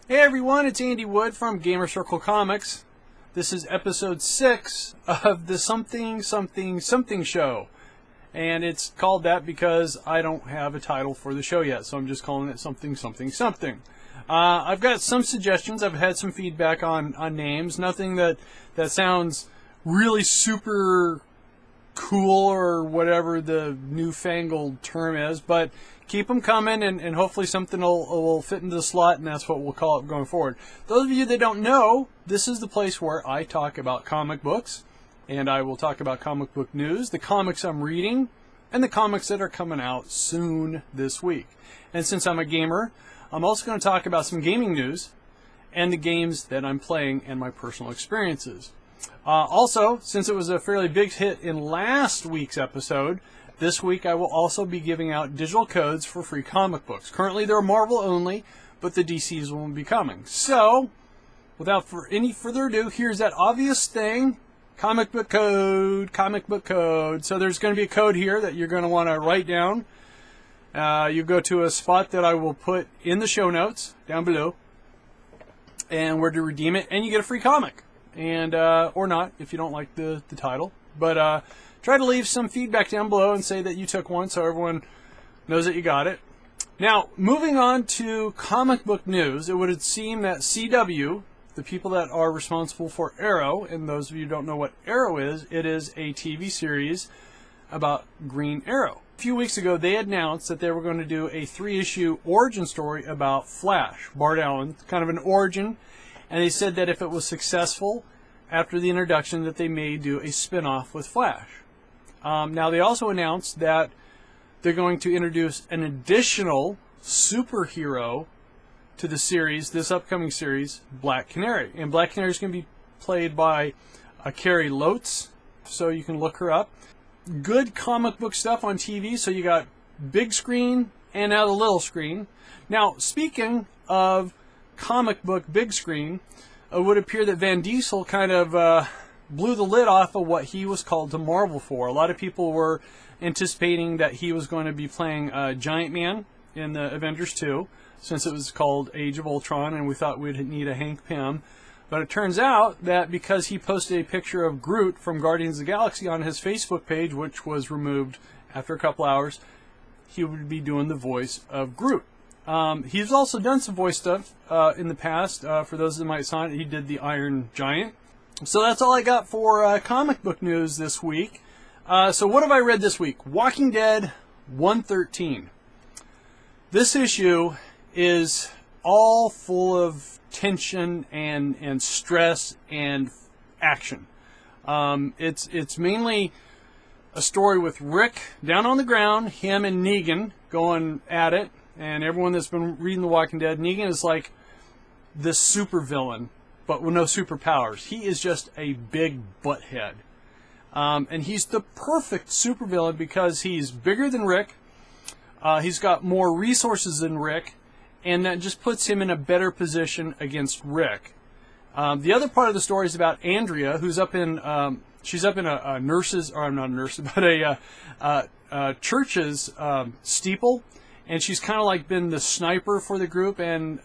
Hey everyone, it's Andy Wood from Gamer Circle Comics. This is episode 6 of the Something show. And it's called that because I don't have a title for the show yet, so I'm just calling it Something. I've got some suggestions. I've had some feedback on names. Nothing that sounds really super cool or whatever the newfangled term is, but keep them coming, and hopefully something will fit into the slot, and that's what we'll call it going forward. Those of you that don't know, this is the place where I talk about comic books, and I will talk about comic book news, the comics I'm reading, and the comics that are coming out soon this week. And since I'm a gamer, I'm also going to talk about some gaming news and the games that I'm playing and my personal experiences. Also, since it was a fairly big hit in last week's episode, this week I will also be giving out digital codes for free comic books. Currently they're Marvel only, but the DCs will be coming. So, without any further ado, here's that obvious thing, comic book code. So there's going to be a code here that you're going to want to write down. You go to a spot that I will put in the show notes down below, and where to redeem it, and you get a free comic. And or not if you don't like the title, but try to leave some feedback down below and say that you took one so everyone knows that you got it. Now, moving on to comic book news, it would seem that CW, the people that are responsible for Arrow, and those of you who don't know what Arrow is, it is a TV series about Green Arrow. A few weeks ago, they announced that they were going to do a 3-issue origin story about Flash, Bart Allen, kind of an origin. And they said that if it was successful after the introduction, that they may do a spin-off with Flash. Now, they also announced that they're going to introduce an additional superhero to the series, this upcoming series, Black Canary. And Black Canary is going to be played by Carrie Lotz, so you can look her up. Good comic book stuff on TV, so you got big screen and now the little screen. Now, speaking of comic book big screen, it would appear that Van Diesel kind of blew the lid off of what he was called to Marvel for. A lot of people were anticipating that he was going to be playing Giant Man in the Avengers 2, since it was called Age of Ultron, and we thought we'd need a Hank Pym. But it turns out that because he posted a picture of Groot from Guardians of the Galaxy on his Facebook page, which was removed after a couple hours, he would be doing the voice of Groot. He's also done some voice stuff in the past. For those that might saw it, he did the Iron Giant. So that's all I got for comic book news this week. So what have I read this week? Walking Dead 113. This issue is all full of tension and stress and action. It's mainly a story with Rick down on the ground, him and Negan going at it. And everyone that's been reading The Walking Dead, Negan is like this super villain, but with no superpowers. He is just a big butthead. And he's the perfect supervillain because he's bigger than Rick, he's got more resources than Rick, and that just puts him in a better position against Rick. The other part of the story is about Andrea, who's up in, she's up in a nurse's, or not a nurse, but a church's steeple. And she's kind of like been the sniper for the group, and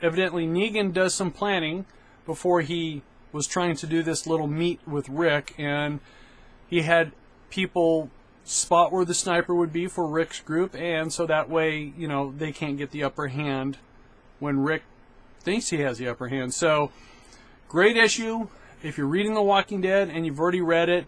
evidently Negan does some planning before he was trying to do this little meet with Rick, and he had people spot where the sniper would be for Rick's group, and so that way, you know, they can't get the upper hand when Rick thinks he has the upper hand. So, great issue. If you're reading The Walking Dead and you've already read it,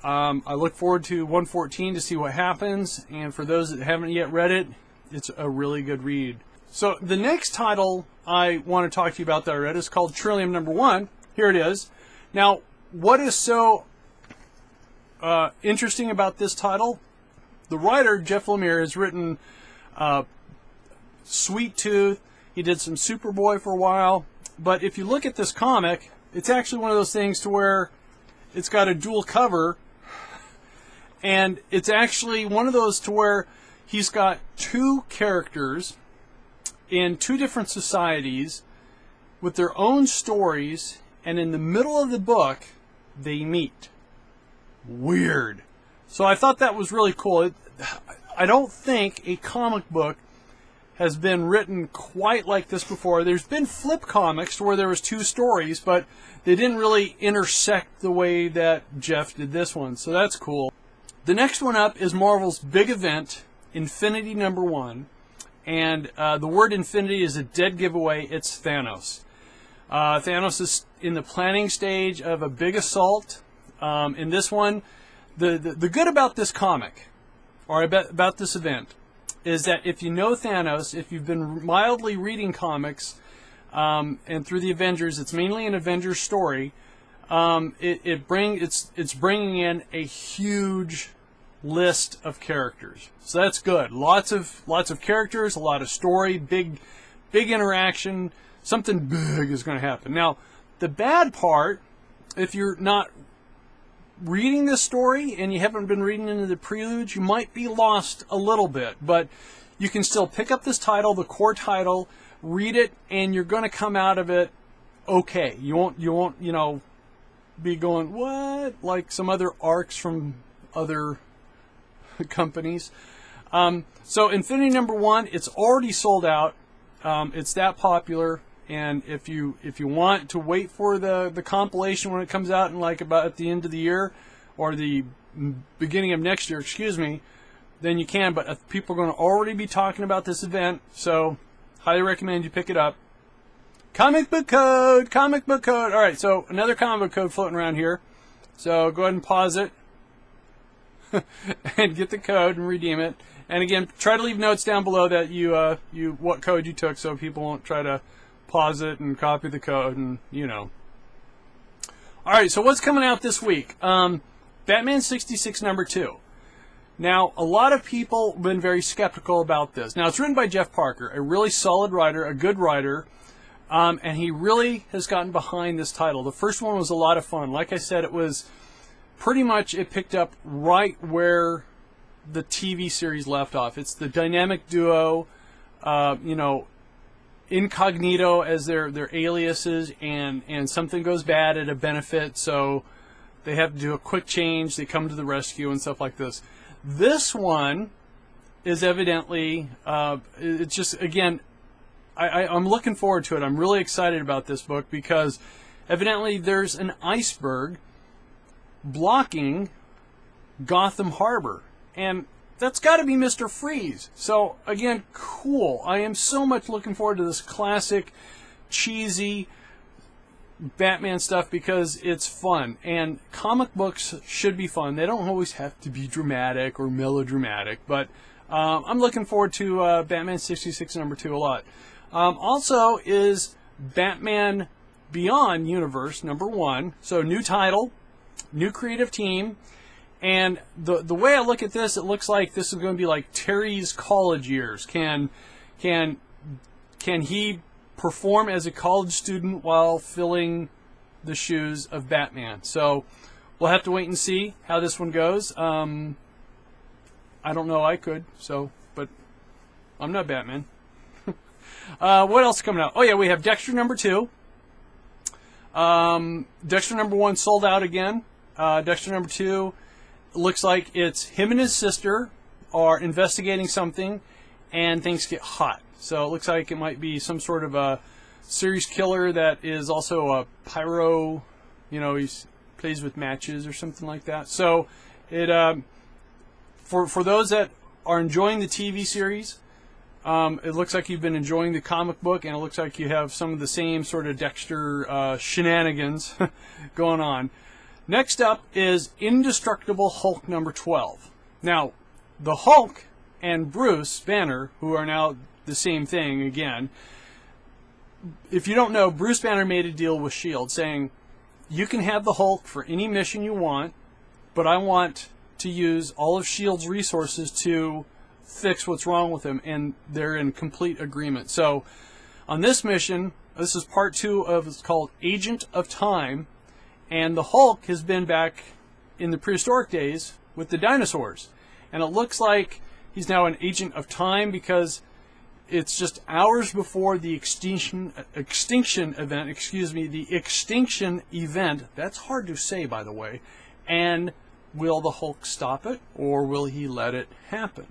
I look forward to 114 to see what happens, and for those that haven't yet read it, it's a really good read. So the next title I want to talk to you about that I read is called Trillium #1. Here it is. Now, what is so interesting about this title? The writer, Jeff Lemire, has written Sweet Tooth. He did some Superboy for a while. But if you look at this comic, it's actually one of those things to where it's got a dual cover. And it's actually one of those to where he's got two characters in two different societies with their own stories, and in the middle of the book, they meet. Weird. So I thought that was really cool. I don't think a comic book has been written quite like this before. There's been flip comics where there was 2 stories, but they didn't really intersect the way that Jeff did this one, so that's cool. The next one up is Marvel's big event, Infinity #1, and the word Infinity is a dead giveaway. It's Thanos. Thanos is in the planning stage of a big assault. In this one, the good about this comic, or about this event, is that if you know Thanos, if you've been mildly reading comics, and through the Avengers, it's mainly an Avengers story. It's bringing in a huge list of characters, so that's good. Lots of characters, a lot of story, big interaction. Something big is going to happen. Now, the bad part, if you're not reading this story and you haven't been reading into the preludes, you might be lost a little bit, but you can still pick up this title, the core title, read it, and you're going to come out of it okay. You won't be going, what? Like some other arcs from other companies. So Infinity #1, it's already sold out. It's that popular. And if you want to wait for the compilation when it comes out in like about at the end of the year or the beginning of next year, excuse me, then you can. But people are going to already be talking about this event, so highly recommend you pick it up. Comic book code. All right, so another comic book code floating around here. So go ahead and pause it and get the code and redeem it. And again, try to leave notes down below that you what code you took, so people won't try to pause it and copy the code, and Alright, so what's coming out this week? Batman 66 #2. Now, a lot of people have been very skeptical about this. Now, it's written by Jeff Parker, a really solid writer, a good writer, and he really has gotten behind this title. The first one was a lot of fun. Like I said, it was pretty much, it picked up right where the TV series left off. It's the dynamic duo, incognito as their aliases, and something goes bad at a benefit, so they have to do a quick change. They come to the rescue and stuff like this. This one is evidently, it's just, again, I'm looking forward to it. I'm really excited about this book because evidently there's an iceberg blocking Gotham Harbor, and that's got to be Mr. Freeze. So, again, cool. I am so much looking forward to this classic, cheesy Batman stuff because it's fun. And comic books should be fun. They don't always have to be dramatic or melodramatic, but I'm looking forward to Batman 66 #2 a lot. Also is Batman Beyond Universe #1. So, new title, new creative team. And the way I look at this, it looks like this is going to be like Terry's college years. Can he perform as a college student while filling the shoes of Batman? So we'll have to wait and see how this one goes. I don't know. I could. But I'm not Batman. What else is coming out? Oh yeah, we have Dexter #2. Dexter #1 sold out again. Dexter #2. Looks like it's him and his sister are investigating something, and things get hot. So it looks like it might be some sort of a series killer that is also a pyro. He plays with matches or something like that. So it for those that are enjoying the TV series, it looks like you've been enjoying the comic book, and it looks like you have some of the same sort of Dexter shenanigans going on. Next up is Indestructible Hulk #12. Now, the Hulk and Bruce Banner, who are now the same thing again, if you don't know, Bruce Banner made a deal with S.H.I.E.L.D. saying, you can have the Hulk for any mission you want, but I want to use all of S.H.I.E.L.D.'s resources to fix what's wrong with him, and they're in complete agreement. So, on this mission, this is part 2 of, it's called Agent of Time, and the Hulk has been back in the prehistoric days with the dinosaurs. And it looks like he's now an agent of time because it's just hours before the extinction event, the extinction event. That's hard to say, by the way. And will the Hulk stop it, or will he let it happen?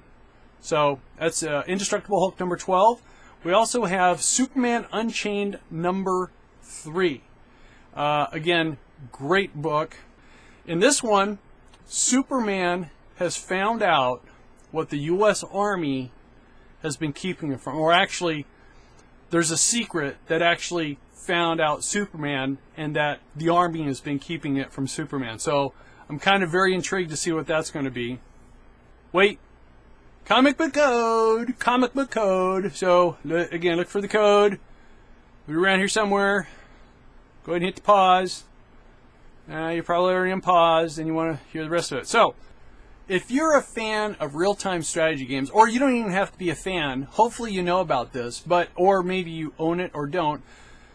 So that's Indestructible Hulk number 12. We also have Superman Unchained number 3. Again, great book. In this one, Superman has found out what the U.S. Army has been keeping him from. Or actually, there's a secret that actually found out Superman, and that the Army has been keeping it from Superman. So I'm kind of very intrigued to see what that's going to be. Wait. Comic book code! Comic book code! So, again, look for the code. We're around here somewhere. Go ahead and hit the pause. You're probably already on pause, and you want to hear the rest of it. So, if you're a fan of real-time strategy games, or you don't even have to be a fan, hopefully you know about this, or maybe you own it or don't.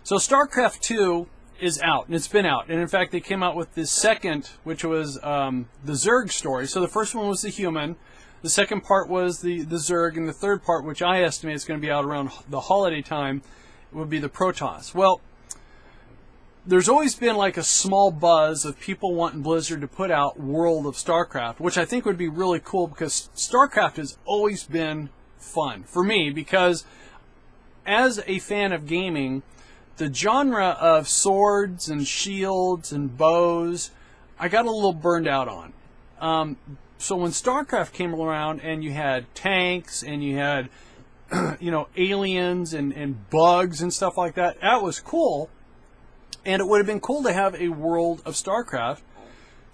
So, StarCraft 2 is out, and it's been out. And in fact, they came out with the second, which was the Zerg story. So, the first one was the human. The second part was the Zerg, and the third part, which I estimate is going to be out around the holiday time, would be the Protoss. Well, there's always been like a small buzz of people wanting Blizzard to put out World of StarCraft, which I think would be really cool because StarCraft has always been fun for me because as a fan of gaming, the genre of swords and shields and bows, I got a little burned out on. So when StarCraft came around and you had tanks and you had, aliens and bugs and stuff like that, that was cool. And it would have been cool to have a World of StarCraft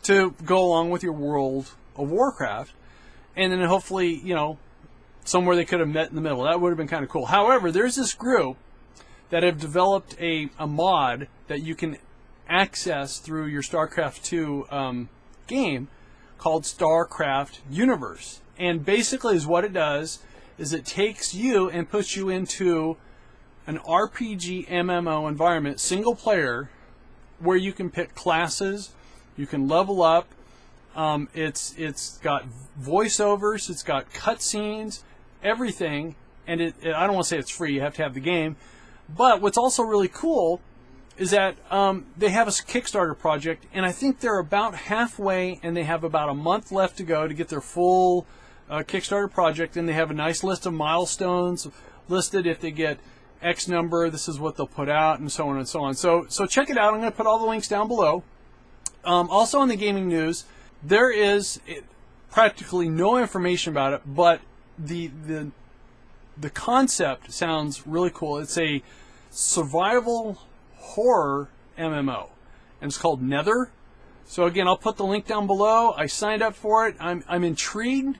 to go along with your World of Warcraft. And then hopefully, somewhere they could have met in the middle. That would have been kind of cool. However, there's this group that have developed a mod that you can access through your StarCraft 2 game called StarCraft Universe. And basically is what it does is it takes you and puts you into an RPG MMO environment, single player, where you can pick classes, you can level up. It's got voiceovers, it's got cutscenes, everything. And I don't want to say it's free, you have to have the game. But what's also really cool is that they have a Kickstarter project, and I think they're about halfway, and they have about a month left to go to get their full Kickstarter project, and they have a nice list of milestones listed. If they get X number, this is what they'll put out, and so on and so on. So check it out. I'm going to put all the links down below. Also on the gaming news, there is practically no information about it, but the concept sounds really cool. It's a survival horror MMO, and it's called Nether. So again, I'll put the link down below. I signed up for it. I'm intrigued.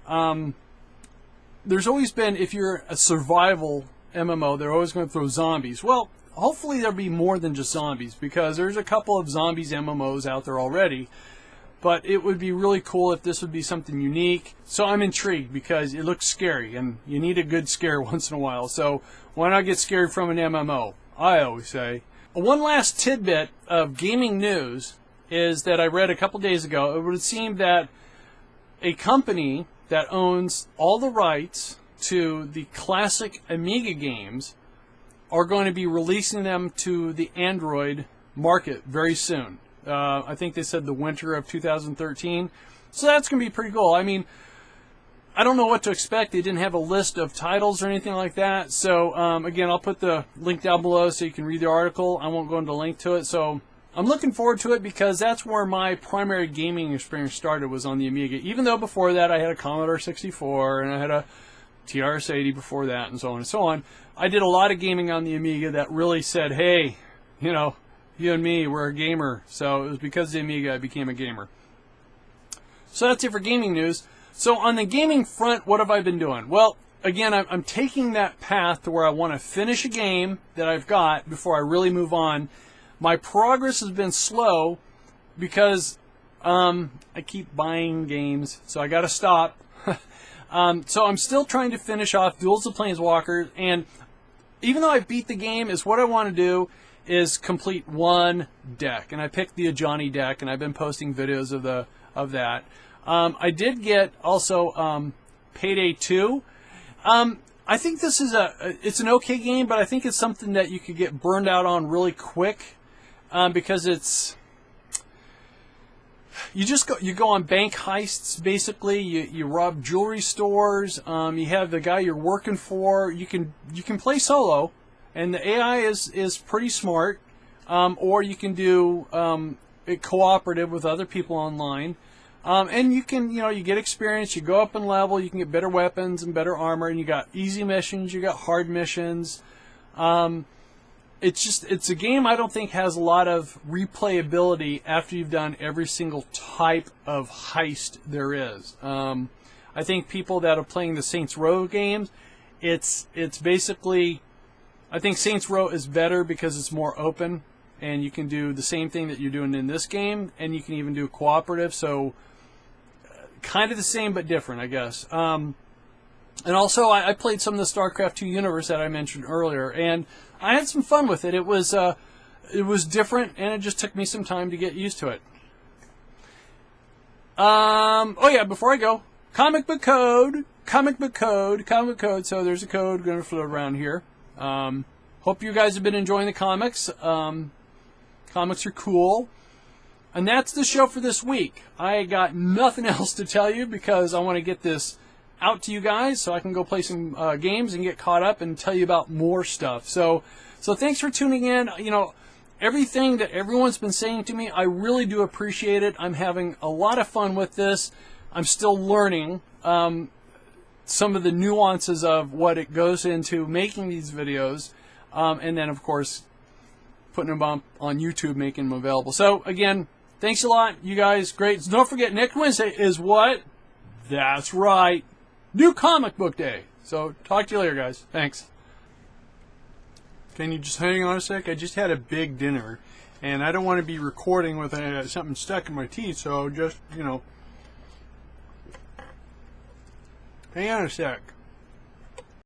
There's always been, if you're a survival MMO, they're always going to throw zombies. Well, hopefully there'll be more than just zombies, because there's a couple of zombies MMOs out there already. But it would be really cool if this would be something unique. So I'm intrigued because it looks scary, and you need a good scare once in a while. So why not get scared from an MMO? I always say. One last tidbit of gaming news is that I read a couple days ago. It would seem that a company that owns all the rights to the classic Amiga games are going to be releasing them to the Android market very soon. I think they said the winter of 2013. So that's going to be pretty cool. I mean, I don't know what to expect. They didn't have a list of titles or anything like that. So, again, I'll put the link down below so you can read the article. I won't go into a link to it. So I'm looking forward to it because that's where my primary gaming experience started, was on the Amiga. Even though before that I had a Commodore 64 and I had a TRS-80 before that and so on and so on. I did a lot of gaming on the Amiga that really said, hey, you and me, we're a gamer. So it was because of the Amiga I became a gamer. So that's it for gaming news. So on the gaming front, what have I been doing? Well, again, I'm taking that path to where I want to finish a game that I've got before I really move on. My progress has been slow because I keep buying games, so I got to stop. So I'm still trying to finish off Duels of Planeswalkers, and even though I beat the game, is what I want to do is complete one deck, and I picked the Ajani deck, and I've been posting videos of that. I did get also Payday 2. I think this is it's an okay game, but I think it's something that you could get burned out on really quick because it's you go on bank heists. Basically, you rob jewelry stores. You have the guy you're working for. You can play solo, and the AI is pretty smart. Or you can do it cooperative with other people online. And you can, you get experience, you go up in level, you can get better weapons and better armor, and you got easy missions, you got hard missions. It's a game I don't think has a lot of replayability after you've done every single type of heist there is. I think people that are playing the Saints Row games, it's basically, I think Saints Row is better because it's more open, and you can do the same thing that you're doing in this game, and you can even do cooperative, so kind of the same but different, I guess. And also, I played some of the StarCraft 2 universe that I mentioned earlier, and I had some fun with it. It was different, and it just took me some time to get used to it. Oh yeah, before I go, comic book code. So there's a code going to float around here. Hope you guys have been enjoying the comics. Comics are cool. And that's the show for this week. I got nothing else to tell you because I want to get this out to you guys so I can go play some games and get caught up and tell you about more stuff. So thanks for tuning in. Everything that everyone's been saying to me, I really do appreciate it. I'm having a lot of fun with this. I'm still learning some of the nuances of what it goes into making these videos. And then, of course, putting them up on YouTube, making them available. So, again, thanks a lot, you guys. Great. So don't forget, next Wednesday is what? That's right. New Comic Book Day. So, talk to you later, guys. Thanks. Can you just hang on a sec? I just had a big dinner, and I don't want to be recording with something stuck in my teeth, so just, hang on a sec.